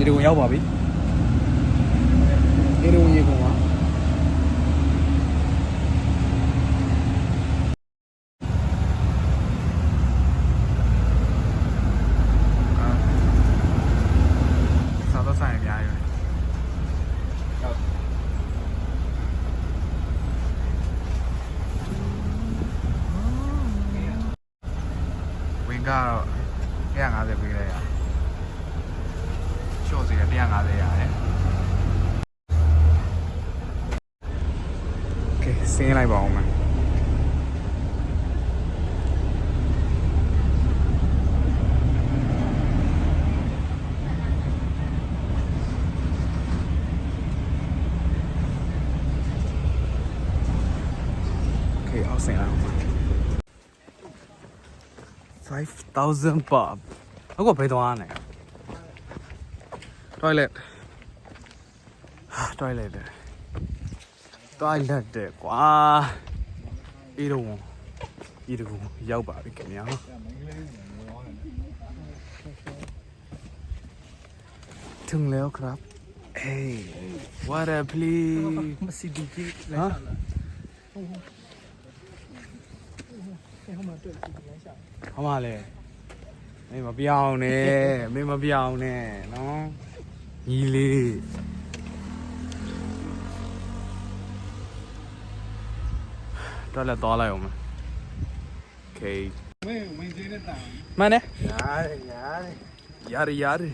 ရေကုန်ရောက်ပါပြီရေကုန်ပါစားတော့ဆိုင်အများကြီးဝင်ကတော့150ပေးလိုက်ရရှော့စီ150ရတယ်โอเคဆင်းလိုက်ပါဦးမယ်အောက်ဆင်းလာ5,000 baht အခုဘယ်သွားရလဲ toilet တဲ့ကွာအေးတော့ရောက်ပါပြီခင်ဗျာถึงแล้วครับเฮ้ย what a please มาซีดีที่来上了。ให้เขามา对来上。 ဟောမလဲမင်းမပြောင်းနဲ့နော်ညီလေးတော်လည်းသွားလိုက်အောင်မယ်โอเค没真的打。 မှန်တယ်ရတယ်。ရတယ်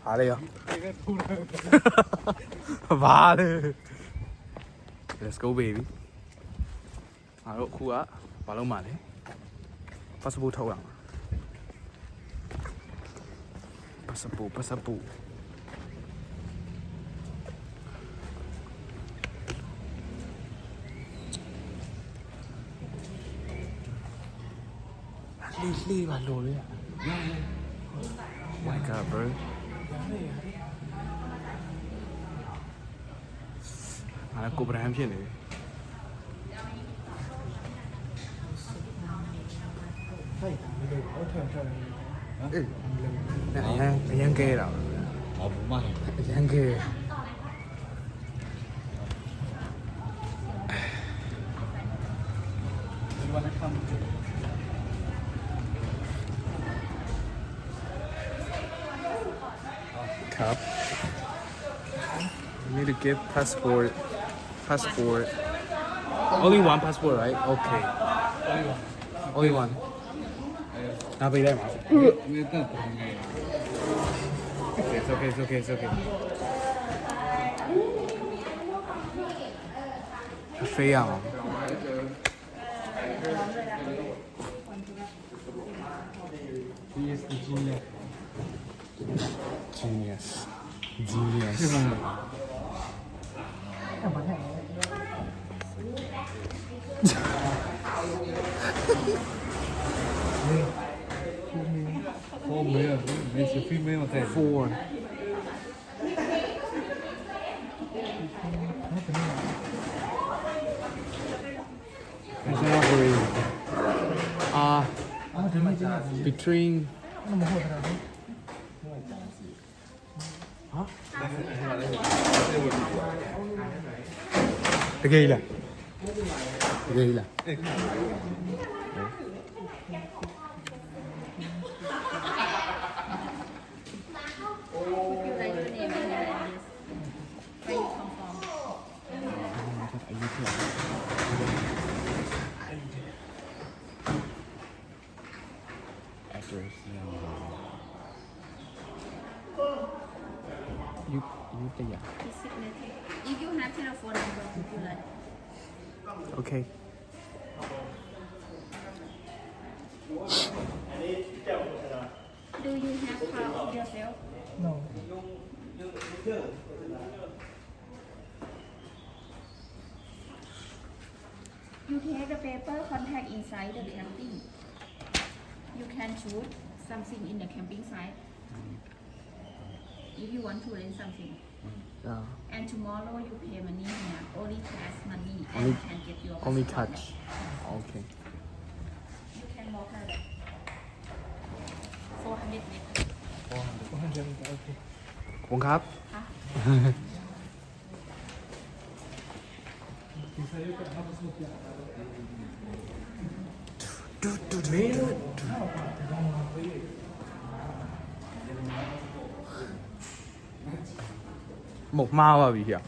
ဟာလေရော 这个突然。 ဘာလဲ let's go baby အားတို့အခုကဘာလုပ်မှလဲ passport ထုတ်ရမှာ passport လေးပါလို့လေ my god bro အားကိုဗရန်ဖြစ်နေအရန်ကဲတာဟောဘူးမအရန်ကဲครับ you need to give passport only one passport right okay only one 拿杯带嘛it's okay 飞呀嘛genius 是吗？哦，没有，没是非没有带。 4还是要回啊 between 那么厚的。啊တကယ်လား you တရ If you have telephone number, would you like? okay Do you have car of yourself? No. You take the paper contact inside the camping. You can shoot something in the camping site. If you want to rent something. And tomorrow you pay money here, only cash money, and you can get your only passport touch back. okay You can walk out. ဝန်ครับ မမှားပါပြီဗျာ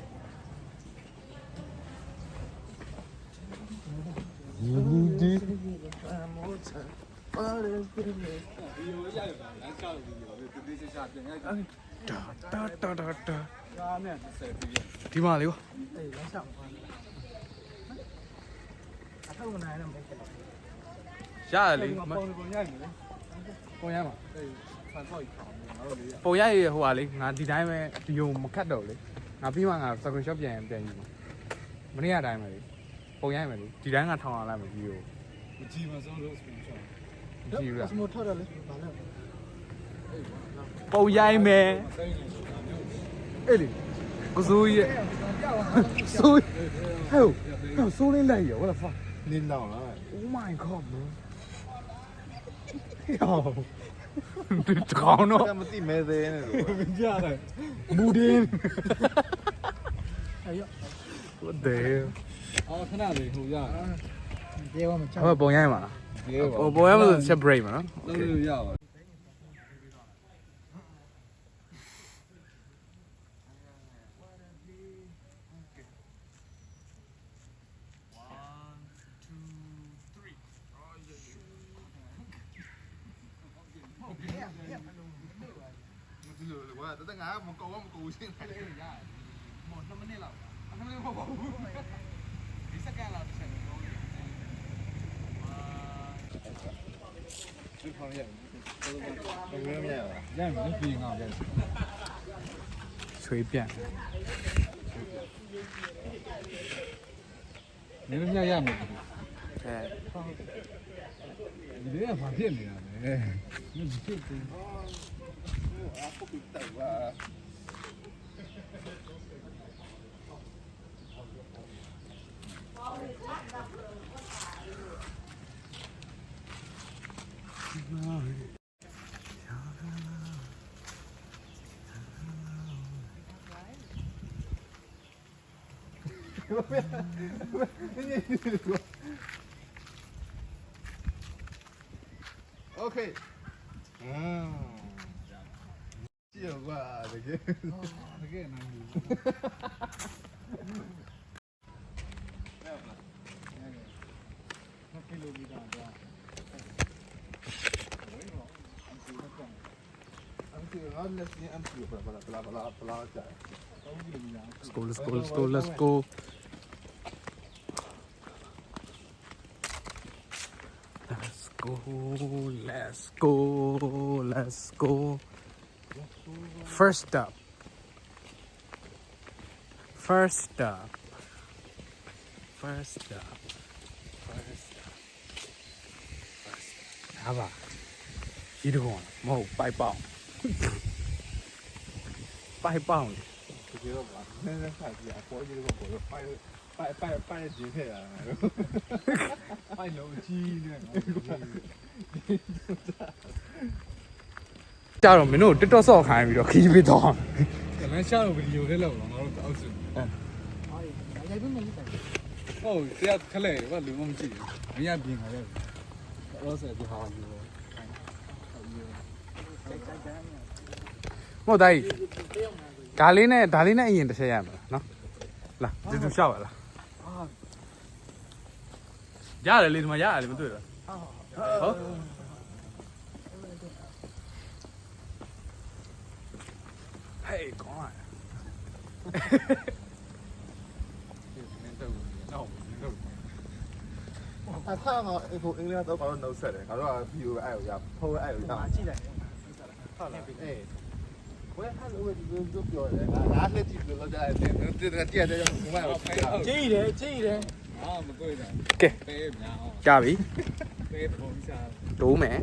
ဒီမှာလေကွာ အေးလမ်းလျှောက်အထောက်မနိုင်တော့မဖြစ်တော့ ရတယ်လေ ပုံပုံရိုက်မယ်လေပုံရိုက်မှာအေးဖန်ဆောက်ကြီးခေါင်းငါတို့လေးရ ပုံရိုက်ရဟိုပါလေငါဒီတိုင်းပဲဒီယုံမခတ်တော့လေငါပြီးမှငါ screenshot ပြန်ယူမှာမနေ့ကတိုင်းပဲလေပုံရိုက်မယ်လေဒီတိုင်းကထောင်အောင်လိုက်မယ်ဒီယုံ မကြည့်မစုံလို့စပင်ချော ကြည့်ရလား စမထောက်တယ်လေဘာလဲ ပုံရိုက်မယ်အဲ့လေကိုစိုးကြီးရဲ့စိုးဟဲ့စိုးလေးလိုက်ရော what the fuck နင်းတော့လား oh my god bro ယောဒီကောင်းတော့ မသိမဲသေးနဲ့လို့မကြတယ် မူဒင်း အေးရော what the hell အော်ခဏလေးဟိုရပြေဝမချ ဟောပုံရိုက်မှာလား ပြေဝ ဟိုပုံရိုက်မှာဆိုချက် break မှာနော် လုံးလို့ရပါ ရမယ်ပြင်အောင်ရတယ် ချွေးပြန် နင်းမြရမယ် အဲ ဒီလေးကဘာဖြစ်နေတာလဲမဖြစ်ဘူးโอเคကြည့်ကွာတကယ်တကယ်နိုင်ဘူးကီလိုမီတာတော့let's go let's go let's go let's go let's go let's go first up first up first up first up ဟာပါဒီတော့မဟုတ်ပိုက်ပေါင်းပိုက်ပေါင်း တကယ်တော့ဗာနည်းနည်းဆက်ကြည့်အပေါ်ကြီးတော့ပေါ်တော့ပိုက်ဂျင်းခဲ့ရတာပိုက်လုံးကြီးနေနော် ကြတော့မင်းတို့ TikTok ဆော့ခိုင်းပြီးတော့ခီးပေးတော့ ကလန်းရှာတော့ဗီဒီယိုလေးလောက်တော့ငါတို့အောက်စုဟုတ်တရားခလဲဘာလူမကြည့်မရပြင်ခါရတယ်တော့ဆက်ဒီဟာယူ မဟုတ်တိုင်းဒါလေးနဲ့အရင်တစ်ချက်ရမှာနော်လာဒီသူရှောက်ပါလားရတယ်လေဒီမှာရတယ်လေမတွေ့လားဟုတ်ဟေးကောင်းအထားတော့အခုအင်္ဂလိပ်တော့ဘာလို့နှုတ်ဆက်တယ်ငါတို့ကဗီဒီယိုအဲ့ကိုရဖုန်းအဲ့ကိုရကြည့်တယ်ဟုတ်လားအေးဘယ်ဟာလို့ဒီလိုပြောလဲငါလက်ကြည့်လို့ကြားတယ်တဲ့တရားတဲ့ဘုမရောကြည့်တယ်အာမကိုရ ကဲ ပေးများအောင် ကြပြီ ပေးပုံစား တိုးမယ်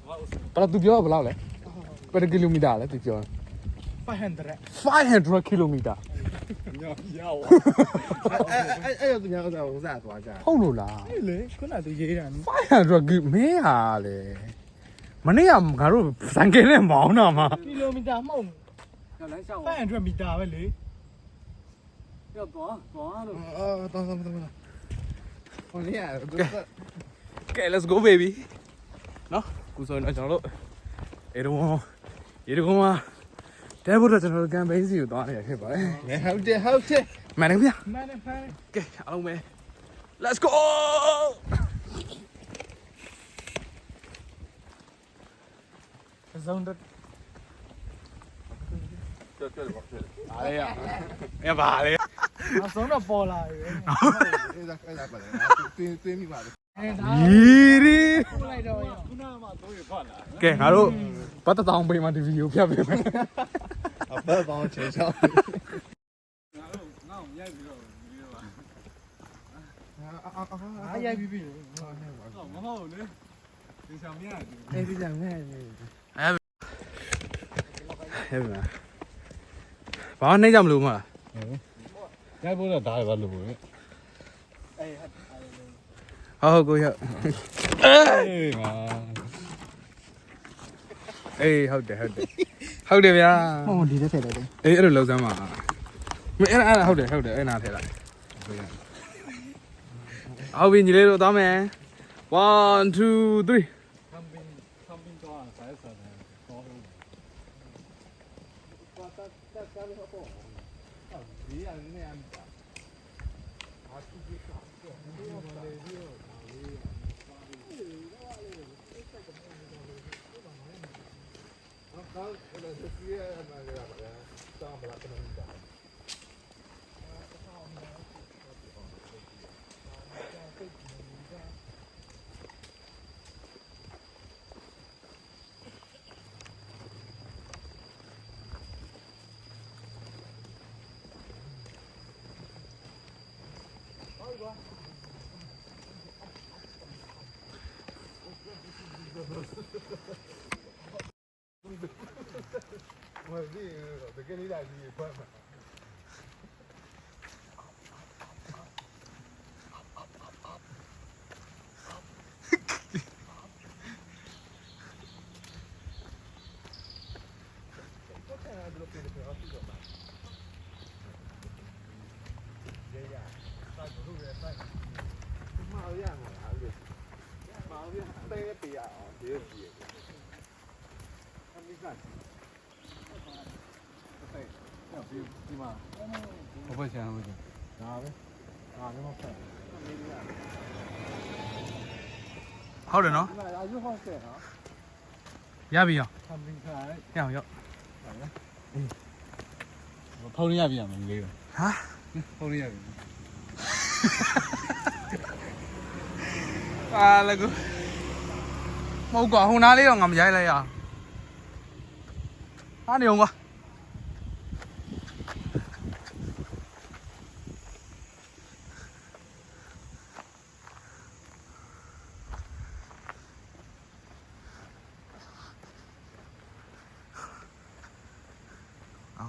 ဘယ်တော့သူပြောဘယ်လောက်လဲဘယ်ကီလိုမီတာလဲသူပြော500 km ညောင်းအဲ့သူများဥစားသွားကြ ဟုတ်လို့လား လေခုနကသူရေးတာနော် 500 km မင်းဟာလေ မနေ့ကငါတို့စံကင်းနဲ့မောင်းတော့မှာ ကီလိုမီတာမဟုတ် 要来下午， 500မီတာပဲလေ 要多都。等，我厉害， ကဲ let's go baby နော်ခုဆိုရင်ကျွန်တော်တို့အေဒုံမှာတဲဖို့တော့ကျွန်တော်တို့ကမ်ပိန်းစီကိုသွားနေရဖြစ်ပါတယ် 好的， မှန်တယ်ဗျာ မှန်တယ်ဖန် ကဲအားလုံးပဲ let's go ဇုံတော့ 这里吧，这里， အားရရပါလေ နောက်ဆုံးတော့ပေါ်လာပြီ 哎呀，本来对密码的， အဲဒါ ရီရီ ပို့လိုက်တော့ရ 那嘛都有看了。 ကဲငါတို့ဘတ်တတောင်ပိန်းမှာဒီဗီဒီယိုဖြတ်ပေးမယ် 啊，不要帮我介绍，那我们也比较，အားရိုက်ပြီးပြီ 那我们好呢，就像面。 အဲဒီကြောင့်နဲ့ ဟဲ့ဗျာဘာမှနှိမ့်ကြမလို့မလား 该不是打一把卤的。 ဟုတ်ကိုရ 哎妈！ အေးဟုတ်တယ်ဗျာ မဟုတ်ဒီတက်ထည့်တယ်လေ အေးအဲ့လိုလောက်စမ်းပါမင်းအဲ့ဟုတ်တယ်အဲ့နာထဲလိုက်ဟုတ်ပြီညီလေးတို့သွားမယ်1 2 3他们多少才是呢？高了。一样那样子。我这跟你俩是一块嘛。我不行，不行。 ဟုတ်တယ်နော် 那要好些啊。 ရပြီရော 他们看， ရအောင်ရော 我抛人家边嘛，你这个。 ဟာ 抛人家边。 အာလည်းကိုမဟုတ်ကွာဟိုနားလေးတော့ငါမရိုက်လိုက်ရအောင်ဟာနေအောင်ကွာ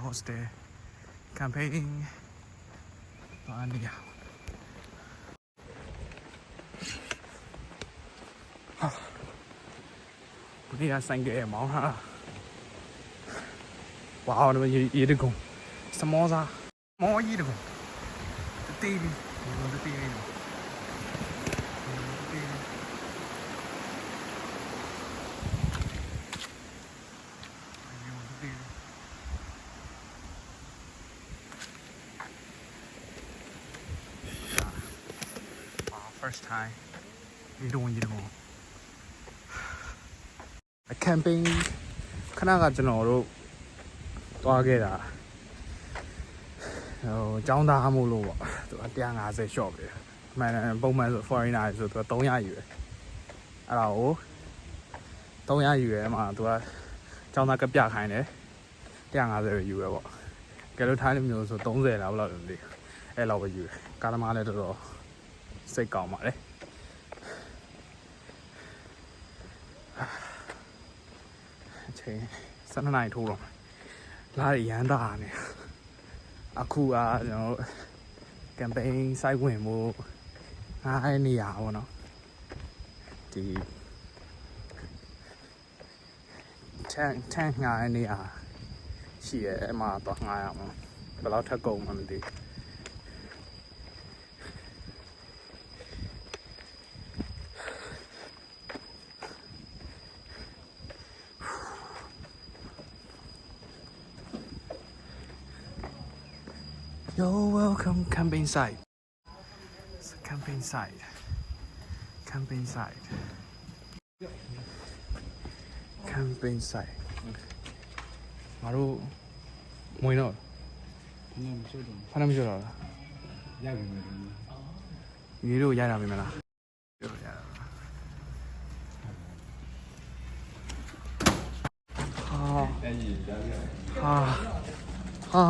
ဟိုစတေးကမ်ပိန်းဘာနေရဒီကဆိုင်ကမောင်းဟာဝါးတော့ရေတကုံစမောစာမောကြီးတကုံတေးပြီးတေးပြီးfirst time ရေတကုံအကမ်ပိန်းခဏကကျွန်တော်တို့သွားခဲ့တာဟိုចောင်းသားမို့လို့ပေါ့သူက150 shop ပဲအမှန်ပုံမှန်ဆို foreigner ဆိုသူက300ယူတယ်အဲ့ဒါကို300ယူရဲမှာသူကចောင်းသားကပြခိုင်းတယ်150ပဲယူရဲပေါ့ကဲလို့ထိုင်းလိုမျိုးဆို30လားဘယ်လောက်လဲမသိအဲ့လောက်ပဲယူတယ်ကားသမားလည်းတော်တော်စိတ်ကောင်းပါတယ်အချိန်12နာရီထိုးတော့လာရန်တာနေအခုကကျွန်တော်ကမ်ပိန်းစိုက်ဝင်ဖို့အားနေရပါတော့ဒီ tank ငါးနေရရှိရဲအမှတော့ငါးရမှာဘယ်တော့ထပ်ကုန်မှမသိ You're welcome camping site. It's a camping site. Camping site. Camping site. ငါတို့မွေတော့ 那么这种 ဖားမကျော်တော့လား 压根没东西。 ညီတို့ရိုက်တာပြီမလားပြောရတာဟာ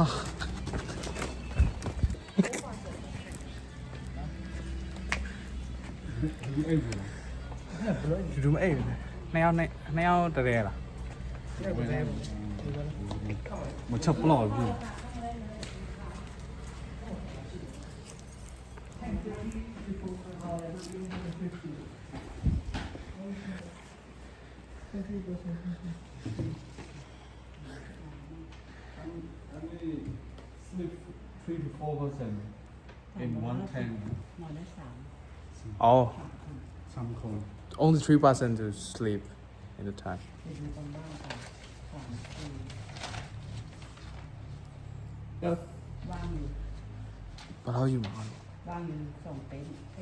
哎，不了。 ဒူမအေးနှစ်ယောက်တည်းလား 我吃不老皮。 3 to 4% in one tank. นอนได้3 Oh Some cold. only 3% to sleep in the time ไปดูตรงบ้านกัน3 4ว่างอยู่ ဘာလို့ယူမှာ ว่างอยู่2เต็นท์3 5 4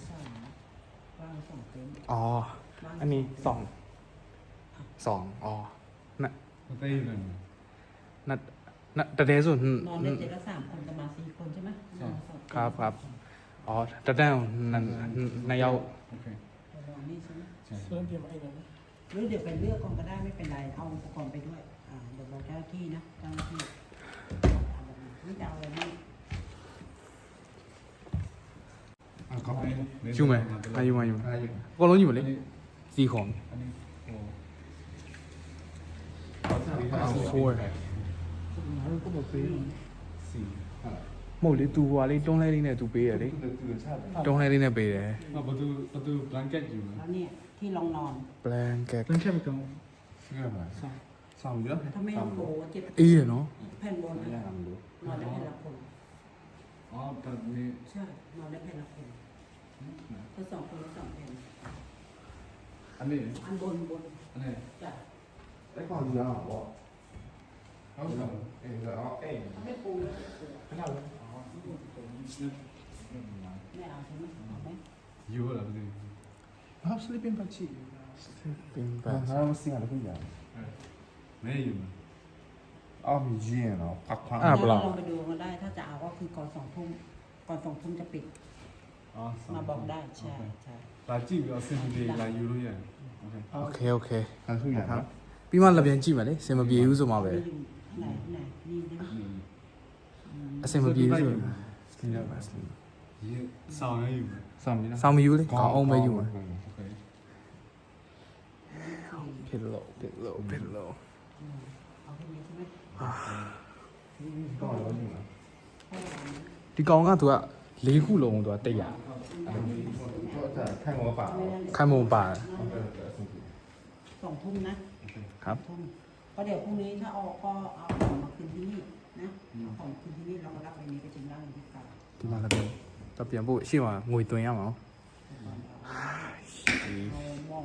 3ว่าง2เต็นท์ อ๋ออันนี้2อ๋อน่ะ What are you doing? น่ะตะเดสุ นอนได้7ละ3คนประมาณ4คนใช่ไหม ครับอ๋อตะแดงนายก Okay. นอนนี่ใช่ไหม เริ่มเตรียมไอ้เลยนะ หรือเดี๋ยวไปเลือกก่อนก็ได้ไม่เป็นไรเอาอุปกรณ์ไปด้วยเดี๋ยวบอกเจ้าหน้าที่นะเจ้าหน้าที่นี่จะเอาอะไรนี่ ယူမယ်အယူမယ်ယူမယ်အကုန်လုံးယူမလေးစီခုံ 4 ก็บอกซื้อ မဟုတ်လေ तू ဟွာလေးတွန်းလဲလေးနဲ့ तू ပေးတယ်လေတွန်းလဲလေးနဲ့ပေးတယ် But do blanket you. แล้วเนี่ยที่รองนอน blanket ต้องแค่ไปก่อน ဆောင်ရ ถ้าไม่ต้องโผล่เจ็บ အေးရနော် แผ่นบนนะนอนได้แผ่นละคน Oh, but me. ใช่นอนได้แผ่นละคนถ้า2 คนก็2 แผ่น I mean, อันบน I mean. จ้ะ အဲ့ကောင်ကြီးအောင်ပေါ့ဟုတ်တယ်အေးတော့အေး ไม่ปูแล้วปู ขนาดเลย ไม่เอาใช่ไหมเอาไหม You will have to. ห้าม sleeping bag ฉี่ ပင်ပါ ငါမစင်ရလို့ပြရ May you. အော်မြည်ရင်တော့ဖခွန်း အဲ့ဒါဘယ်လောက် ลองไปดูก็ได้ ถ้าจะเอาก็คือก่อน2 ทุ่มก่อน2 ทุ่มจะปิด Awesome. มาบอกได้ใช่ใช่ Like you are simply like you do yeah. Okay. โอเคโอเค အဲ့ဆိုရနော် ပြီးမှလက်ပြန်ကြည့်မယ်လေအစင်မပြေဘူးဆိုမှပဲ ไหนนี่ใช่ไหม အစင်မပြေဘူးဆိုရင်စလီပါစလီ Yeah. Sound you. ဆောင်ပြီလား ဆောင်းမယူလေကောင်းအောင်ပဲယူမယ် Okay. ဖြစ်လို့ဖြစ်လို့ဖြစ်လို့ เอาแค่นี้ใช่ไหม ကောင်းလို့ယူလား ဒီကောင်ကသူက၄ခုလုံးသူကတိတ်ရ တော့ထိုင်မောပါ ခိုင်မုံပါ 2 ทุ่มนะครับ 2 ทุ่มก็เดี๋ยวพรุ่งนี้ถ้าออกก็เอาของมาคืนที่นี่นะเอาของคืนที่นี่เรามารับไปนี้ก็ถึงได้ที่เก่า ဒီမှာလည်းတော့ပြန်ဖို့ရှေ့မှာငွေသွင်းရမှာနော် เอาหม้อ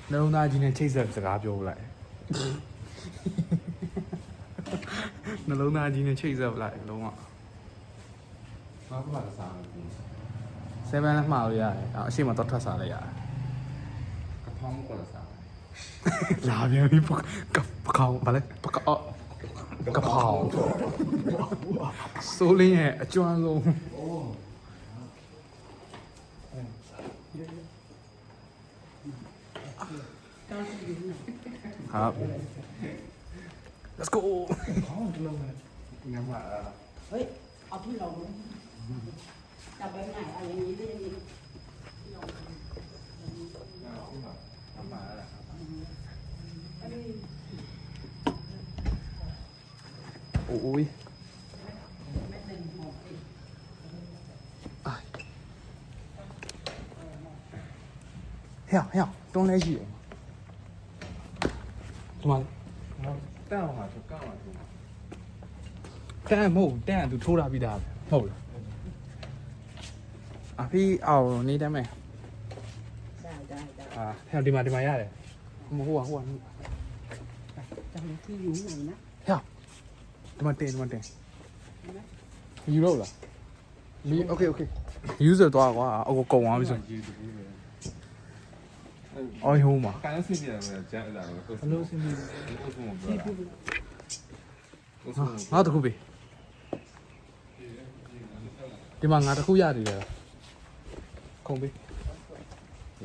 နှလုံးသားကြီးနဲ့ချိတ်ဆက်စကားပြောလိုက်နှလုံးသားကြီးနဲ့ချိတ်ဆက်လိုက်လုံးဝ ငါကမှစားတယ် 7လည်းမှားလို့ရတယ်အရှိမတော့ထွက်စားလိုက်ရတယ် ကထောင်းကိုစား လာပြန်ပြီပကောင်ဗါလဲပကောကဖောင်ဆိုလင်းရဲ့အကျွမ်းဆုံး เจ้าที่อยู่ที่ไหน ครับ let's go ငါမှ เฮ้ยเอาที่เราจับไปไหนเอาอย่างนี้ได้ยังไง โอ้ย ไม่เป็นหมด တွန်းလဲရှိတယ်ဒီမှာ တန်းအောင်မှာသူကောက်မှာသူ တန်းမဟုတ်တန်းကသူထိုးထားပြီးသားပဲဟုတ်လားအဖေအောင်နေတယ်မယ်ဟဲ့ဒီမှာရတယ်ဟိုကจำที่อยู่ไหนนะ ဒီမှာတင်ယူတော့လားโอเคယူဆိုတော့ကွာအကိုကုံသွားပြီဆို ရေးတူပဲ အော်ဟိုးမှာ ကန်ဆင်းပြတယ်ကျန်လာတော့ ဘလို့စင်းပြီး ကိုဆုံးမပြောတာကိုဆုံး ငါတခုပေးဒီမှာငါတခုရတယ်လေခုံပေး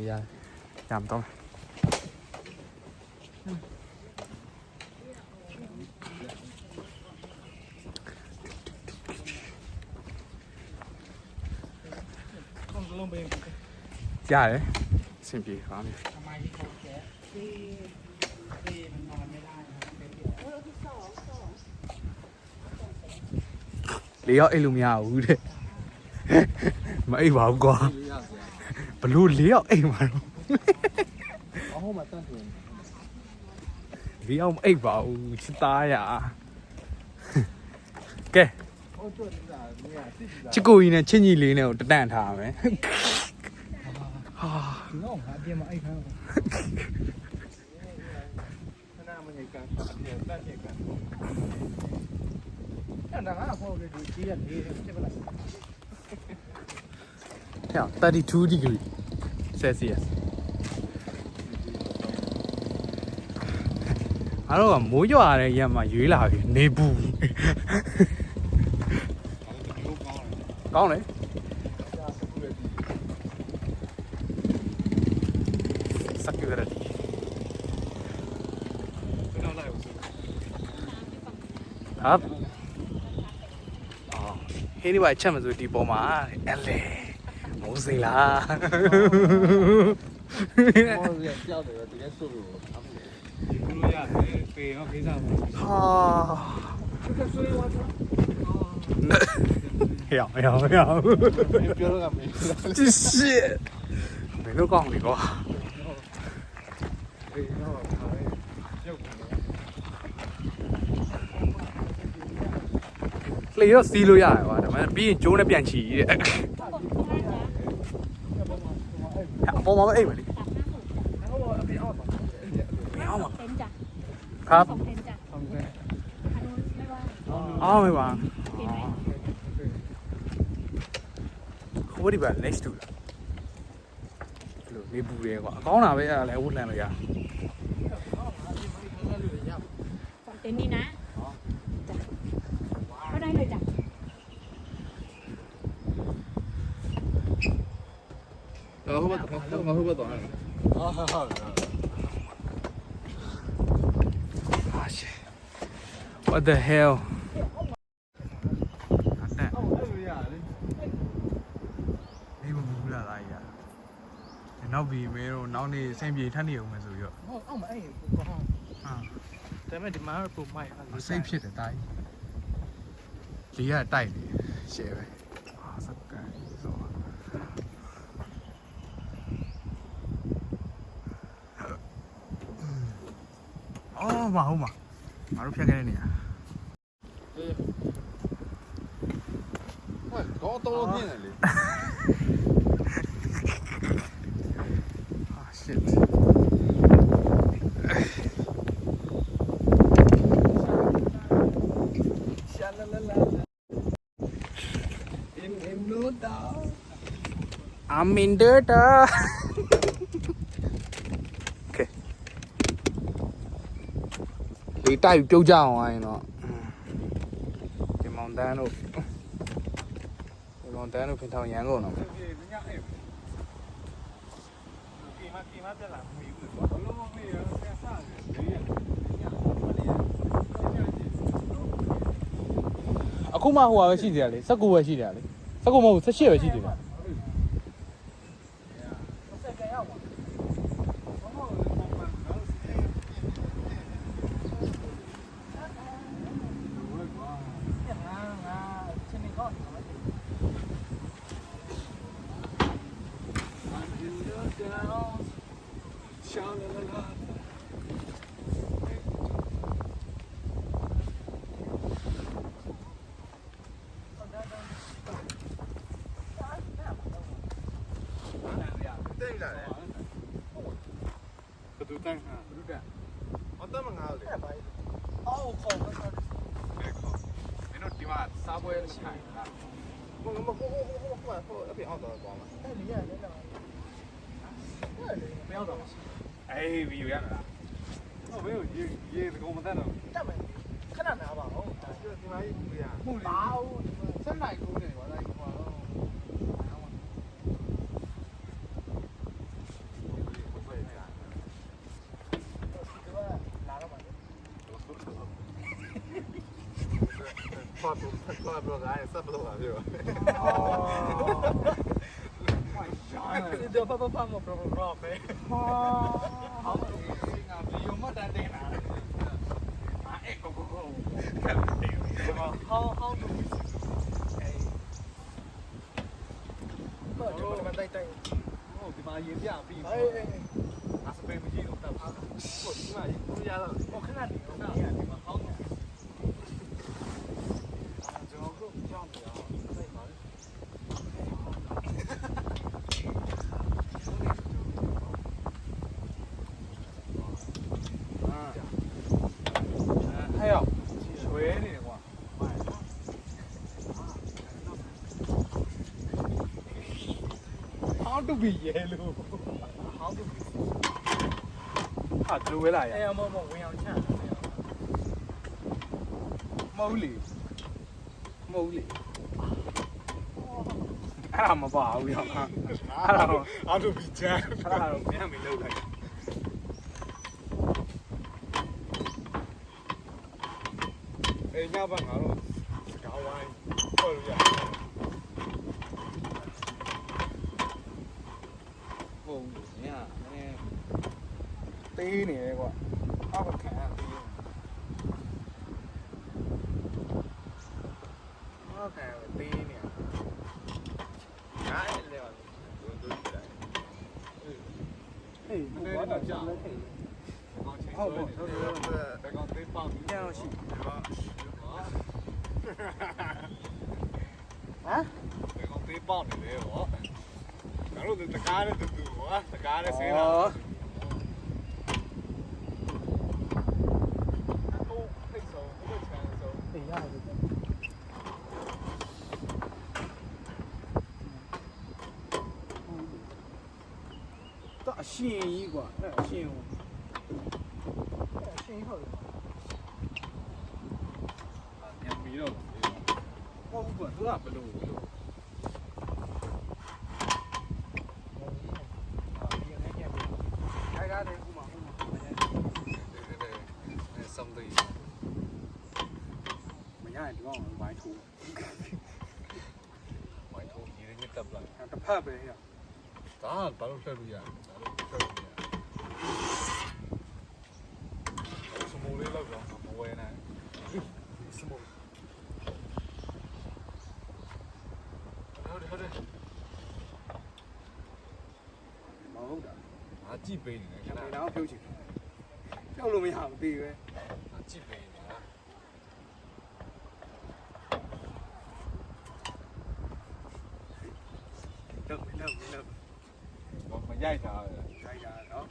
ရမတော့ရတယ်အဆင်ပြေပါမယ် ทำไมที่เขาแจ๊ที่มันนอนไม่ได้นะเป็นเดี๋ยว ၄ယောက်အိတ်လို့မရဘူးတဲ့မအိတ်ပါဘူးကွာဘလို့၄ယောက်အိတ်မှာတော့ အော်ဟိုမှာတန်းတယ် ၄ယောက်မအိတ်ပါဘူးချစ်သားရကဲ ဟိုကျွတ်နေတာနေရာစစ်ကြည့် ချစ်ကိုကြီးနဲ့ချင်းကြီးလေးနဲ့ကိုတတန့်ထားမယ် น้องหาเตรียมมาไอ้ข้าง ခဏမနေကန်အပြင်တန်းနေကန် นั่นน่ะพอเลยดูจี้อ่ะนี่ใช่ปะล่ะ ဟဲ့32 degree Celsius အားတော့မိုးရွာတဲ့ရက်မှာရွေးလာပြီနေပူကောင်းတယ်security ครับအော်ဟင်းဒီပါချက်မစိုးဒီပေါ်မှာအဲ့လေမိုးစိလား ဟောရကြောက်တယ်တကယ်ဆိုလို့အမေ ဒီလိုရတယ်ပေရောဖေးစားပါ ဟာဟယော ပြောတော့ကမေး ဒီရှစ်ဘယ်လိုကောင်းလဲကွာ အေးတော့ခါရဲရုပ်က လေတော့စီးလို့ရတယ်ကွာဒါပေမဲ့ပြီးရင်ကျိုးနဲ့ပြန်ချီတဲ့အပေါ်မှာပဲအိမ်မလေး เขาบอกเอาไปเอาป่ะ အောင်းပါ เต็นจ้ะ ครับ 2เต็นจ้ะ ทำไง อันนู้นไม่ว่า အောင်းမေးပါ กินไหม ဟိုဒီပါ next to လို့နေပူတယ်ကွာအကောင်းတာပဲအဲ့ဒါလည်းဝတ်လန့်လို့ရ 2เต็นนี้นะจ้ะก็ได้เลยจ้ะ တော့ဟိုဘက်တော့ဟာ Ah shit what the hell အဲ့လိုရတယ် နေမပူလာလားရနောက်ပြီးမဲတော့နောက်နေ့စင်ပြေထပ်နေအောင်မယ်ဆိုပြီးတော့ เอามาไอ้ก็ห้อง ဟာ แต่ไม่ได้มาปลูกใหม่ စိတ်ဖြစ်တယ်တိုင်းလေးရတိုက်တယ်ရှယ်ပဲဟာစကန်ဆိုအော်မဟုတ်မှာငါတို့ဖြတ်ခဲ့တဲ့နေရာ ဟဲ့တော့တော့ပြင်းတယ်လေ Ah shit ရှာလာလာလာเอ็มรู้ดา I'm in data Okay လေးတိုက်ပြုတ်ကြအောင်ရင်တော့ဒီမောင်တန်းတို့ဖင်ထောင်ရန်ကုန်တော့ အခုမှဟိုပါပဲရှိသေးတယ်လေ19ပဲရှိတယ်လေ19မဟုတ်18ပဲရှိသေးတယ် ပြီလားလေ ဘယ်သူတန်းဟာ ဘုဒ္ဓအတမငါလေ အော်ခေါ်မစား ဘယ်ခေါ်မင်းတို့ဒီမှာစားပွဲမထိုင်လား ဟိုအဖေအောင်တော့သွားမှာ အဲ့လေရတယ်လားအဲ့လေမရောက်တော့ အေးဗီဒီယိုရလား ဟောဘယ်ကိုရေးဒီကောင်မတန်းတော့ တက်မယ်ခဏနာပါဦး ဒီမှာကြီးပြရ မှုလေ ပါဦး ဆက်နိုင်ကုန်နေပါလားဒီမှာတော့ ဒီကလာတော့ပါလေ ဖတ်တော့ဘလော့ကဆက်ဘလော့ပါပြော ဒီတော့ပပပမပရပရပဲ ဟောငါဗီဒီယိုမှတန်းတင်လာတယ်အဲ့ကိုကို ဟောဟောတူအေးဘာလို့မတိုက်တိုက် ဟိုဒီမှာရေးပြပြီး အေး ငါစပယ်မကြည့်တော့တက်ပါ ဟိုဒီမှာကြီးရတော့ ဟောခဏနေတော့ ဒီမှာဟောင်းနေကျွန်တော်တို့ကြောင်းပြအောင်စိတ်ပါလေ ဟဲ့ရောက်ရွေးနေတယ်ကွာ How to be yellow ဟောတူ ဟာဒလိုဝဲလာရ အေးမမဝင်အောင်ချမ်း မဟုတ်လေမဟုတ်လေအဲ့ဒါမပါဘူးရောက်ဟာအဲ့ဒါတော့ How to be jam အဲ့ဒါတော့မင်းမလုပ်လိုက် အေးညဘက်ငါတို့စကားဝိုင်းခေါ်လို့ရဟုတ်ညနည်းသေးနေတယ်ကွာအောက်ကခံရသေးတယ်အောက်ခံရသေးနေ ငါအဲ့လေပါဒူးလိုက် ဟေးမနေ့ကတော့ကြာဟုတ်ဟုတ်ဟုတ်တယ်ဘယ်ကောင်သေးပေါက်ညောင်းရှိ ဟမ် ဘယ်ကောင်သေးပေါက်နေလဲဗောငါတို့တကားနဲ့တူတူဗောတကားနဲ့ဆေးလာဟုတ်ဖိတ်ဆုံးဟုတ်ချမ်းဆုံး အေးရတယ် တော့အရှင်ကြီးကွာအဲ့အရှင်ကို ရှင်းဟုတ်တယ် ညံပြီးတော့ဟုတ်ဘူးကွာသူကဘလို့ ဒီနေ့ကျပြီခိုင်ရတယ်ခုမှ something မရရင်ဒီကောင်ဝိုင်းထိုး ဝိုင်းထိုးကြီးရင်းတက်ပလာ တစ်ဖက်ပဲရ ဒါဘာလို့ထွက်လို့ရဒါလို့ထွက်လို့ရစမိုးလေးလောက်တော့မဝဲနိုင်စမိုးဟုတ်တယ် မဟုတ်တာ ငါကြည့်ပေးနေတယ်ခဏ ဒီတော့ဖြုတ်ချင်ဖြုတ်လို့မရဘူးတေးပဲ ငါကြည့်ပေးနေတာ လောက် မရိုက်တာပဲ ခိုင်းတာနော်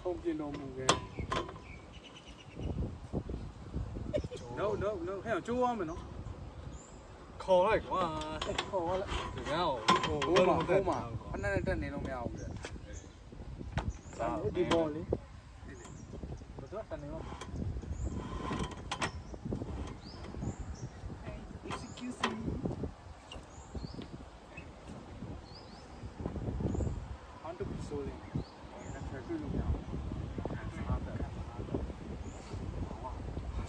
ခုံပြလို့မူပဲ no no no ဟဲ့ကျိုးရမယ်နော် ခေါ်လိုက်ကွာ ဟောလာ ဒီကောင်ဟို ဟိုမှာဖက်နဲ့တက်နေလို့မရဘူးလေ ဒီဘောလေးဘယ်တော့တန်နေရော ဟန်တူပီဆိုလေးအဲ့ဒါတွေ့လို့မရဘူး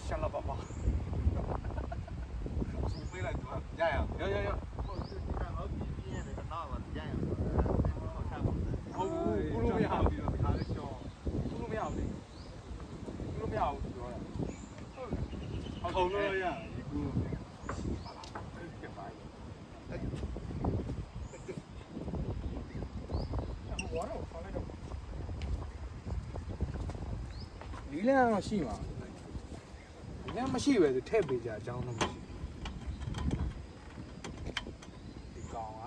ရှာလာပါပါ စူပေးလိုက်ကွာရရ ရရရ ဟုတ်ဒီကတော့ပြင်းရတယ်တော့ပါကြရအောင် ဟုတ်ဘူးလို့မရဘူး ခါလေးရှော့ ဘူးလို့မရဘူးလို့မရဘူးပြောတာ ဟုတ်လို့ရဒီကူ ဝါတော့ဆောင်းလိုက်တော့ လီလန်တော့ရှိမှာလ ညမရှိပဲဆိုထည့်ပေးကြအကြောင်းတော့မရှိဒီကောင်က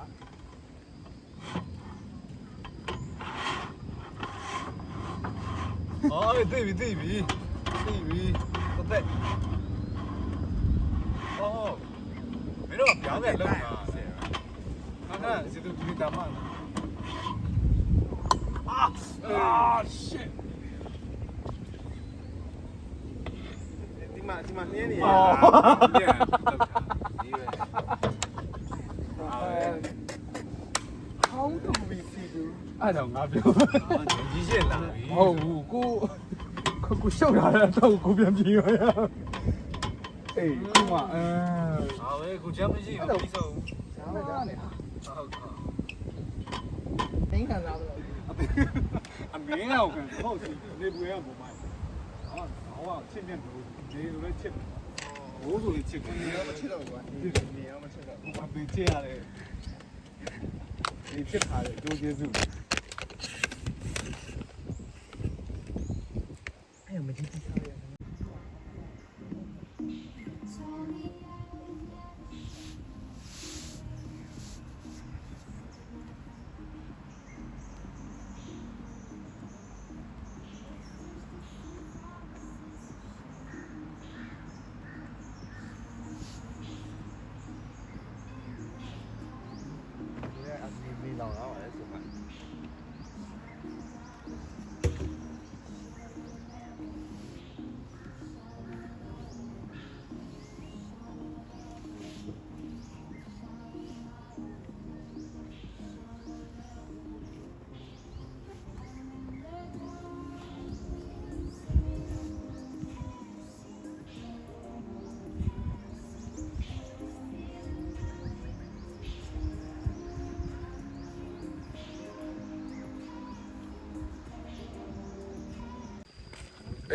哦，对比，对。哦，没那么表面冷啊。看，这都比较慢了。啊，shit！ဒီမှာနင်းနေ 哦，对。How do we see you？ အဲ့တော့ငါပြော 极限了。 ဟုတ်ဘူးကိုရှုပ်လာတဲ့တော့ကိုပြန်ပြေးရရအေးခုမှ好诶，古江没进，比手。 ဟုတ်တယ် တင်းခံစားလို့ အမင်းအောင်ကန်ဟုတ်တယ်နေပွေရပုံမှန်ဟောချစ်မြတ်လို့နေလိုလည်းချစ်ဘိုးဆိုလည်းချစ်တယ် နေရောမချစ်တော့ဘူးကွာနေရောမချစ်တော့ဘူး ဘာပေးချစ်ရတယ်ဒီချစ်ထားတယ်ဒိုးကျေးဇူး အဲ့မကြည့်ကြည့်ရ ဒီလောင်တော့လည်းဆိုမှ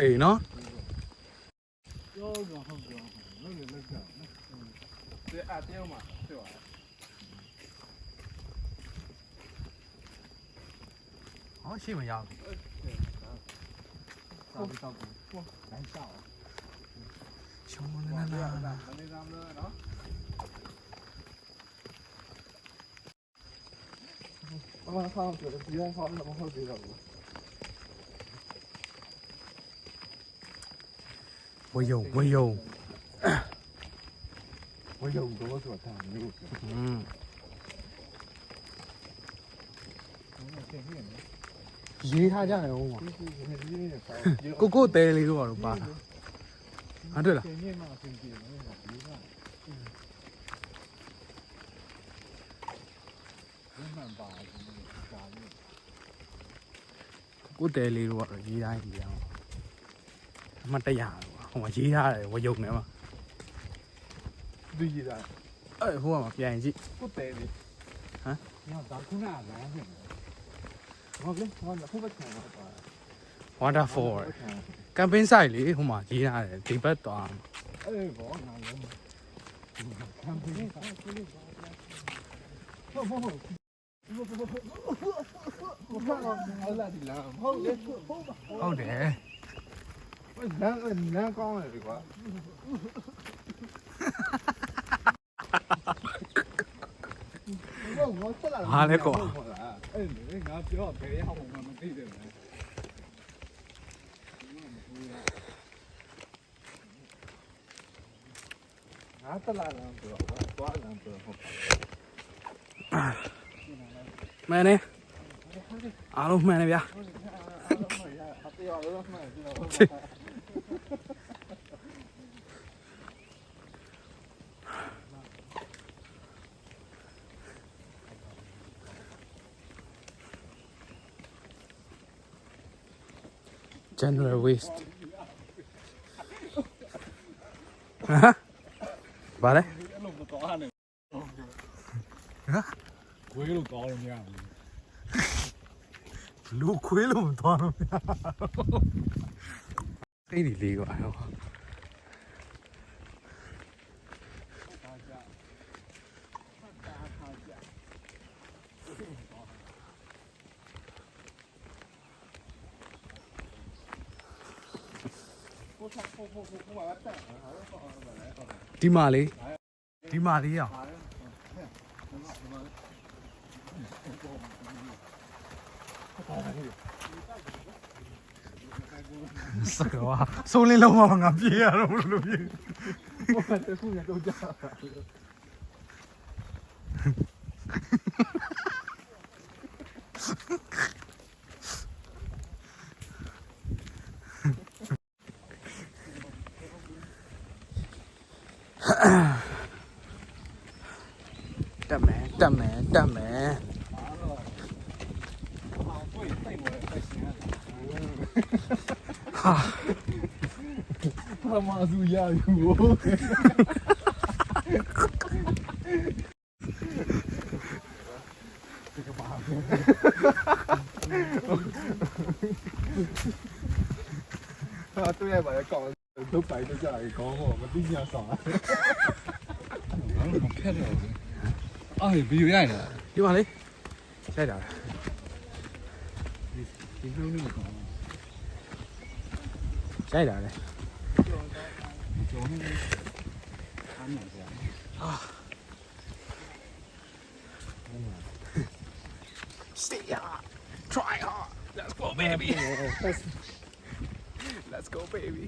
အေးနော် ပြောတော့ဟုတ်ပြောလုံးလည်းလက်ကြောက် ဒီအတဲမှာပြောရ ဟောရှိမရဘူး စောက်စောက်ကိုလိုက်စောက် ရှုံးနေလား မနေသားမလို့နော်ဘာမှဆောင်းပြောတယ်ဒီကဆောင်းတော့မဟုတ်သေးတော့ဘူး ဝယုံဝေယုံတော့ဆိုတာမျိုး ရေးထားကြတယ်ဟုတ်မှာ ဒီနေနေဆောင်း ကိုတဲလေးတို့ကတော့ပါဟာတွေ့လား ပြင်မြင့်မှအဆင်ပြေတယ်ဒီက မှန်ပါတယ်ဒီကားလေး ကိုတဲလေးတို့ကတော့ရေးတိုင်းရေးအောင်အမတရားတော့ဟိုမှာရေးထားတယ်ဝယုံနေမှာ ဒီကြီးတာ အဲ့ဟိုကမှပြန်ကြည့် ကိုတဲလေး ညဒါခုနကလမ်းဖြစ်တယ် ဟုတ်ကဲ့ဟောဖုတ်ပတ်ခံတော့ပါ waterfall camping site လေဟိုမှာရေးထားတယ်ဒီဘက်သွား အေးဘောငါလုံးခံပြီးဟုတ်လာဒီလာဟုတ်လေဟုတ် ဟုတ်တယ် နန်းကောင်းတယ်ဒီကွာဘာဆက်လာ ဟာလဲကွာ အဲ့လေငါပြောဘယ်ရောက်မှမသိတယ်လေ ငါဆက်လာတော့ပြောသွားလမ်းပြောဟုတ် မှန်တယ်အားလုံးမှန်တယ်ဗျာ တရားလို့မှန်တယ်နော် general waste ဟမ်ဘာလဲ အဲ့လိုမတော်နဲ့ဝေးလို့ကောင်းလို့မရဘူး လူခွေးလို့မသွားတော့ဗျာအဲ့ဒီလေးကွာဟော ဟ ဒီမှာလေးဒီမှာလေးရစကားဝါဆိုးလင်းလုံးမငါပြေးရတော့လို့လို့ပြေး 我这后面都这样。 တက်မယ်တက်မယ်တက်မယ် ဟာ 他妈是亚语哦。这个麻烦。啊，对呀，把它搞都摆在这里搞好，我定下爽了。我看着，哎，没有样的， ဒီမှာလေးရိုက်တာ 你没有那么高， ရိုက်တာလေ 脚那个看哪些？ Stay hard try hard let's go baby let's go baby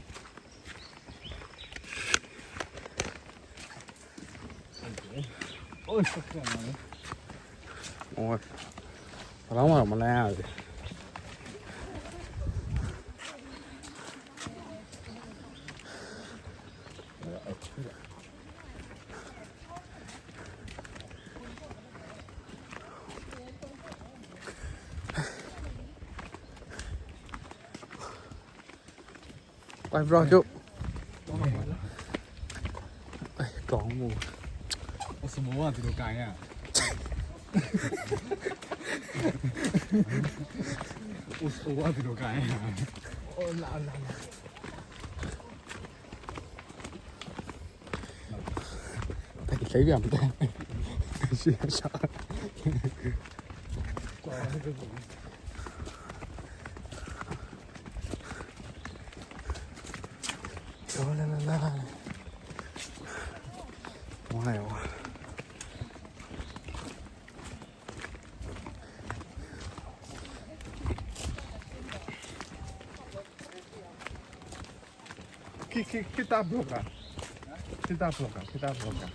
哦，是这样的。 ဟိုဘာလို့မှမလန်းရဘူး Quay bro chú. Có mù. 我什么袜子都干呀！我什么袜子都干呀！ Phải lấy về một tay. Xì sợ. Trời ơi. Wow. Kita bloca. Kita bloca. Kita bloca.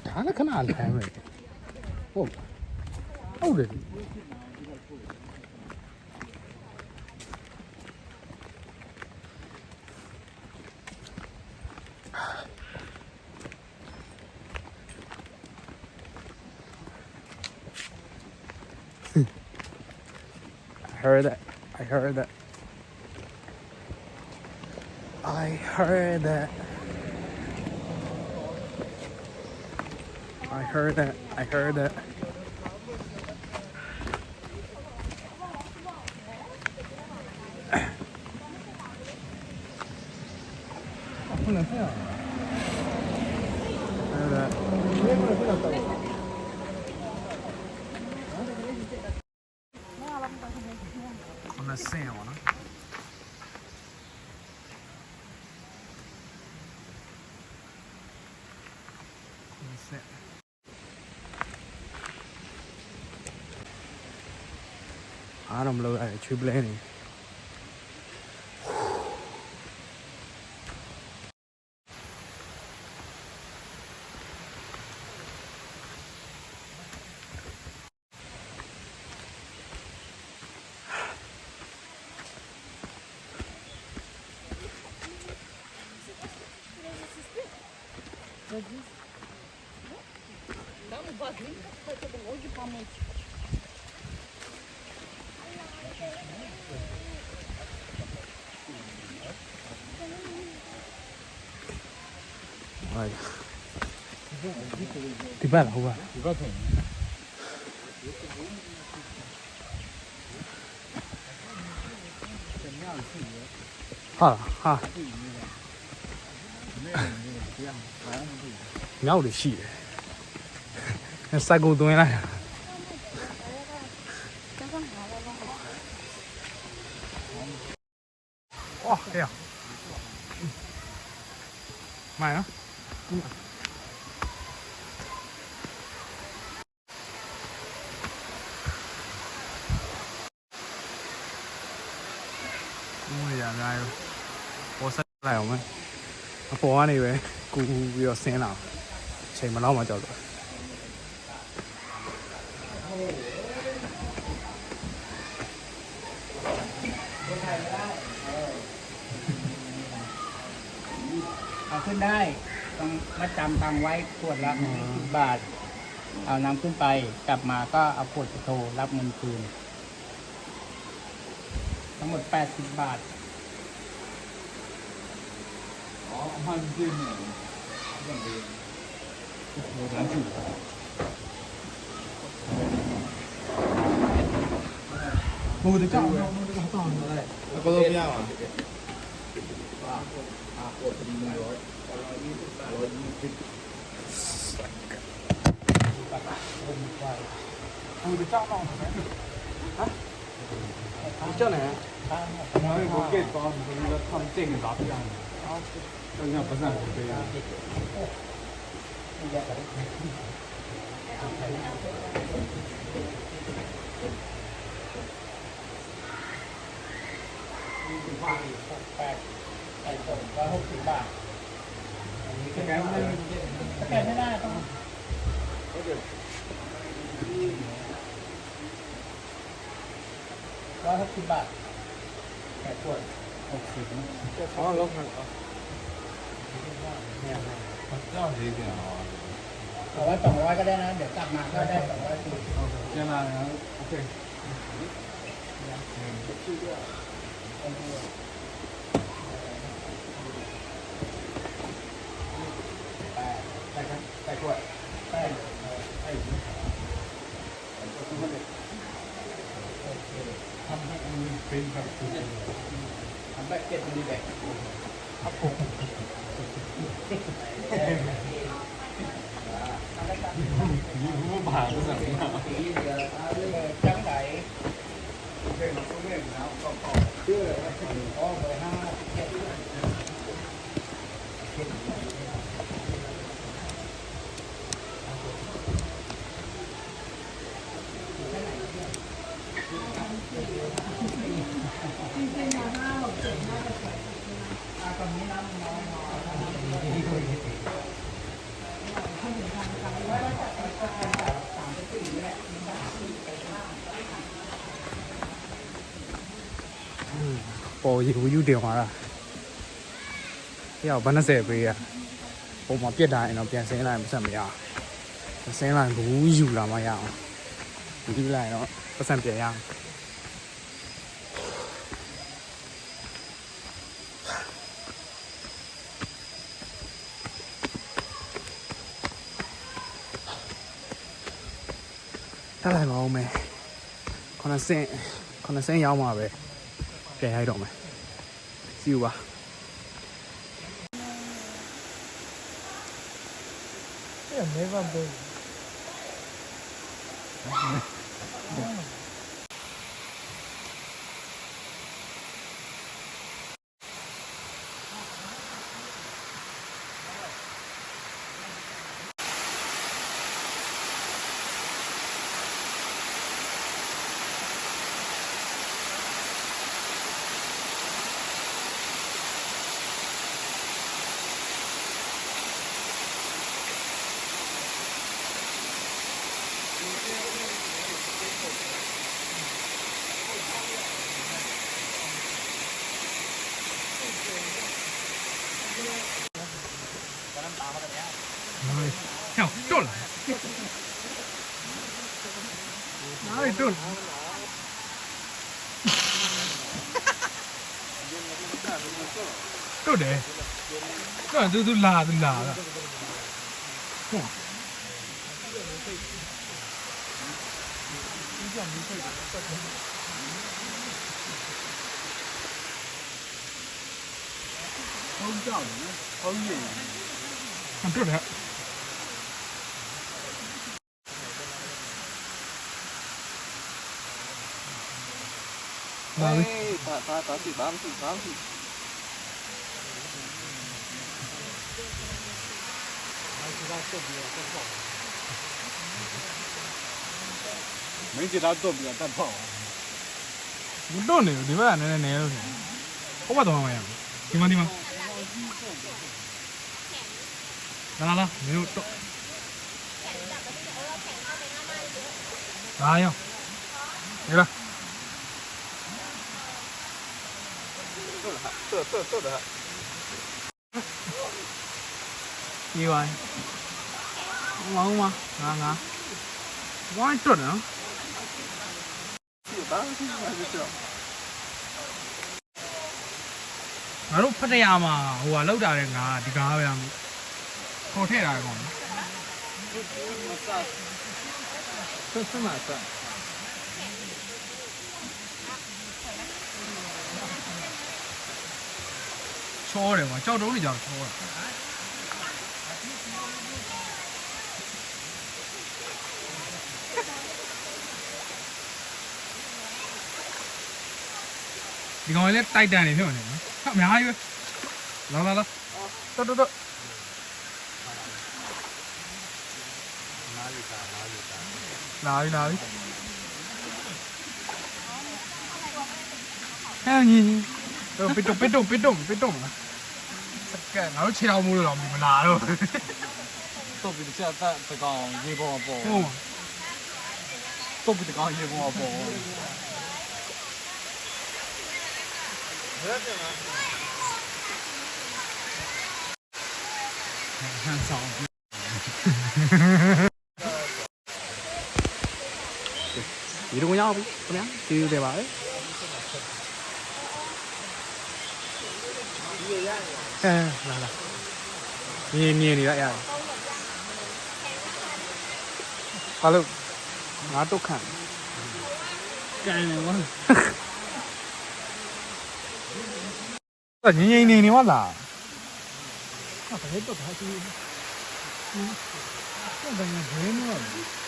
Đã nó khá là thèm rồi. Ồ. Ồ được. I heard that. I heard that. I heard that. I heard that. I heard that. Heard that. On the sand, huh? That's it. I don't blow that tube landing. Rồi. Thì ba là không à? Thì có thể. Ha ha. Nhau để xỉ. Sai cô tôi này. 哎呀，买啊！我呀，那有，我塞来我们，ပေါ်ကနေပဲကူပြီးတော့ဆင်းလာအချိန်မလောက်မှကြောက်တော့ เอาขึ้นได้ต้องมาจำตังไว้ขวดละ10 บาท เอานำขึ้นไปกลับมาก็เอาขวดไปโทรรับเงินคืนทั้งหมด80 บาท อ๋อมันจริงเนี่ยมันดีโอ้โหร้านถูก ဟိုတကြောင်တော့ အကောလုံးမရပါဘူး ဟိုတကြောင်တော့ဟမ်ဒီကြောင်နဲ့ 然后我给包你说那个他们这个咋不样的这样不是很对呀 ใส่ส่งก็60 บาทอันนี้ก็แกไม่ได้ต้อง160 บาทแค่ขวด60นะ 哦老板啊这样子一点啊เอาไว้200ก็ได้นะ เดี๋ยวกลับมาก็ได้240先来然后 OK ใส่ขวดใช่ทำให้อันนี้เป็นแบบทำแบบเก็บมันดีแบบครับผม你不把不怎么样 จังไหนเป็นตัวเล่นแล้วก็ต่อเพื่ออ๋อเบอร์5 ပေါ်ယူယူတင်သွားတာပြောက်ဘယ်20ပေးရပုံမှာပြစ်ထားရင်တော့ပြန်ဆင်းလိုက်မဆက်မရအောင်ဆင်းလိုက်ဘူးယူလာမှရအောင်ယူလိုက်တော့ပတ်စံပြန်ရအောင်တက်လိုက်ပါဦးမယ်9ဆင့်ရောက်မှာပဲပြန်ရိုက်တော့မယ်စီဦးပါအဲ့မဲဘဘယ်跳动了哪里动了动တယ်那都拉了哇看这来，哪里？打死。没给他做比较蛋泡。 မတွန့်နေဘူးဒီဘက်ကနည်းနည်းလို့ထင်ဟုတ်ပါတော့မရဘူးဒီမှာလာမင်းတို့တော့လာရောနေလား对的。ဒီဝိုင်းဝေါင်းမငါဝိုင်းတွတ်နော် 当然是还是这样。 ငါတို့ဖတ်ရမှာဟိုကလောက်တာတဲ့ငါဒီကားပဲခေါ်ထည့်တာကောင်这哪算？ ချောတယ်ကွာကြောက်တုံးတွေကြောင့်ချောတာဒီကောင်လေးတိုက်တန်နေဖြစ်နေနော်အများကြီးပဲလာတော်လာပြီဟဲ့ညီပစ်တော့စကဲငါတို့ခြေတော်မူလို့တော့မလာတော့ 做比这在这个夜光包， ဟုတ် 做比这个夜光包。 ဟန်ဆောင်ဒီတော့ရောက်ပြီခင်ဗျာကျေးဇူးတင်ပါတယ်လာမြင်နေရရတယ်ဟာလို့ငါတော့ခံကန်နေဝါငင်းနေမလားဟာဘယ်တော့ထားကြည့်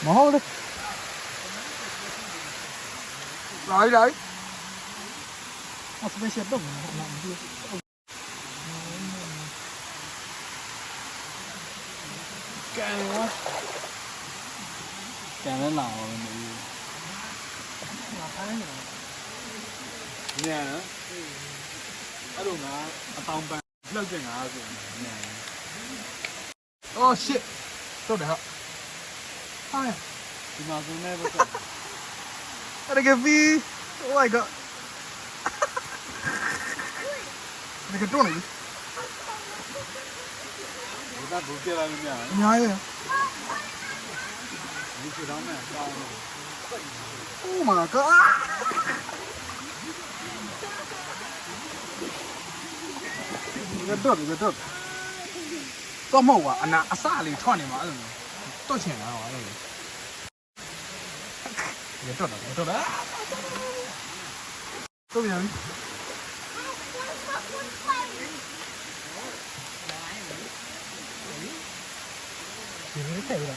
မဟုတ်လေ来，我这边先动了，干我，干在哪了没有？เนี่ยအဲ့လိုငါအတောင်ပန်လောက်ကျင်ငါဆိုเนี่ย oh shit，走的好，哎， ဒီမှာဆိုနေပဲဆို 那个飞，oh my god，那个中了， ဘုရားဘူပြလာလို့များ များရဲ့ ဒီချေတောင်းနဲ့ဆောင်း ，oh my god，那个动，တော့မဟုတ်ပါအနာအစလေးထွက်နေမှာအဲ့လိုတွတ်ချင်တာပါအဲ့လိုရတော့တော့ပြန်ဒီလိုထည့်ရ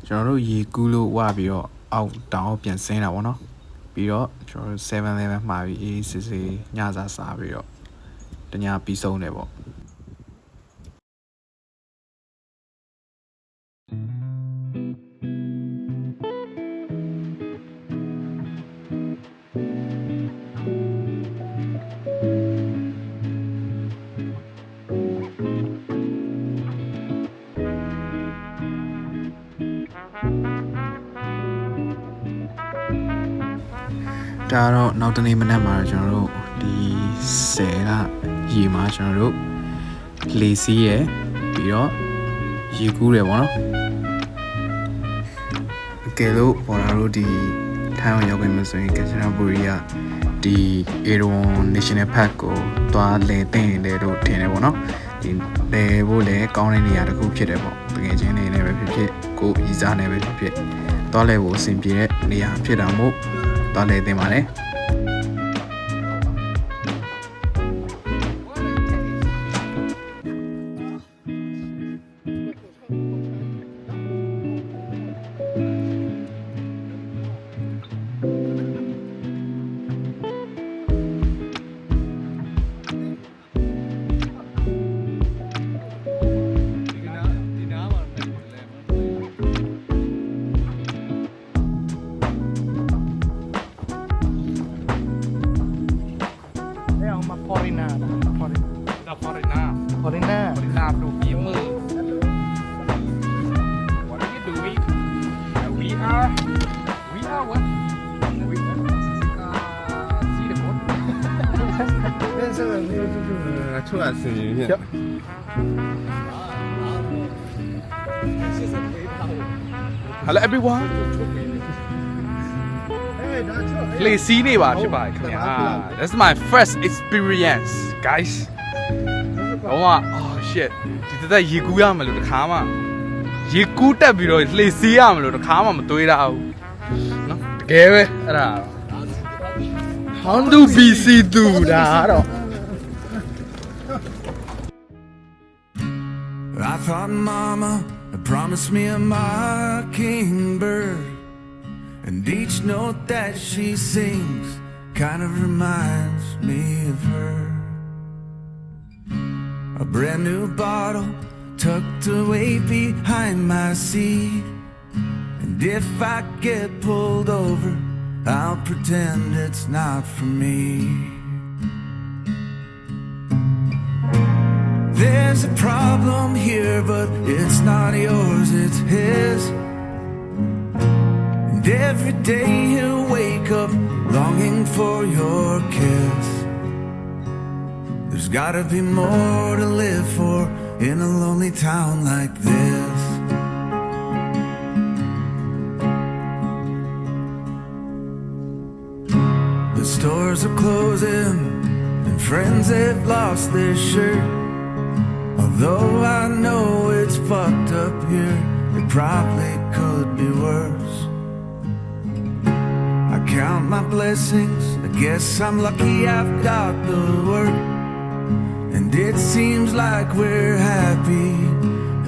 ကျွန်တော်တို့ရေကူးလို့ဝပြီးတော့အောက်တောင်ပြန်ဆင်းတာပေါ့နော်ပြီးတော့ကျွန်တော်တို့7-11မှာပြီးအေးစစ်စစ်ညစာစားပြီးတော့တညပြီးဆုံးတယ်ပေါ့ဒါတော့နောက်တနေ့မနက်မှာကျွန်တော်တို့ဒီ10ကရေမှာကျွန်တော်တို့လေစီးရယ်ပြီးတော့ရေကူးတယ်ပေါ့နော်အကယ်လို့ပေါ်လာတို့ဒီထိုင်းအောင်ရောက်ပြီမဆိုရင်ကင်ချနာဘူရီကဒီ Erewhon National Park ကိုသွားလဲတင်တယ်လို့ထင်တယ်ပေါ့နော်ဒီလဲဖို့လဲကောင်းတဲ့နေရာတစ်ခုဖြစ်တယ်ပေါ့တကယ်ချင်းနေနဲ့ပဲဖြစ်ဖြစ်ကိုယ်ဤစားနဲ့ပဲဖြစ်ဖြစ်သွားလဲဖို့အဆင်ပြေတဲ့နေရာဖြစ်တာမို့သွားလဲတင်ပါတယ်出来声音片。 Hello everyone လေစီးနေပါဖြစ်ပါတယ်ခင်ဗျာ That's my first experience guys တော့ oh shit ဒီတက်ရေကူးရမယ်လို့တခါမှရေကူးတက်ပြီးတော့လေစီးရမယ်လို့တခါမှမတွေးတာဘူးเนาะတကယ်ပဲအဲ့ဒါ How to BC တူတာတော့ I thought mama had promised me a mockingbird, and each note that she sings kind of reminds me of her. A brand new bottle tucked away behind my seat, and if I get pulled over, I'll pretend it's not for me. There's a problem here, but it's not yours, it's his. And every day he'll wake up longing for your kiss. There's gotta be more to live for in a lonely town like this. The stores are closing and friends have lost their shirt. Although I know it's fucked up here, it probably could be worse. I count my blessings, I guess I'm lucky I've got the work. And it seems like we're happy,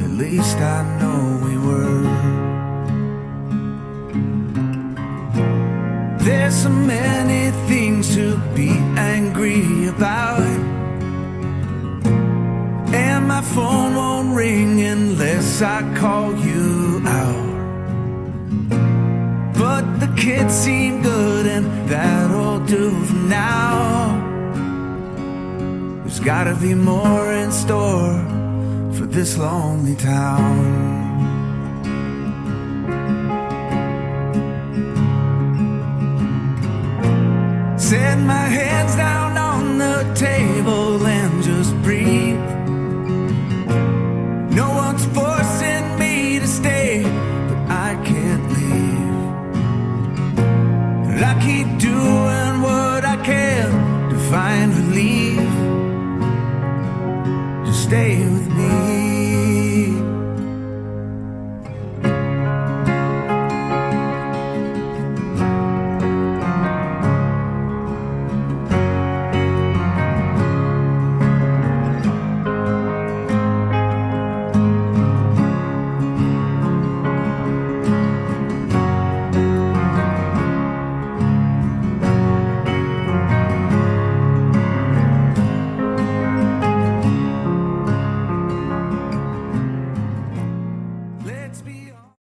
at least I know we were. There's so many things to be angry about, and my phone won't ring unless I call you out. But the kids seem good and that'll do for now. There's gotta be more in store for this lonely town.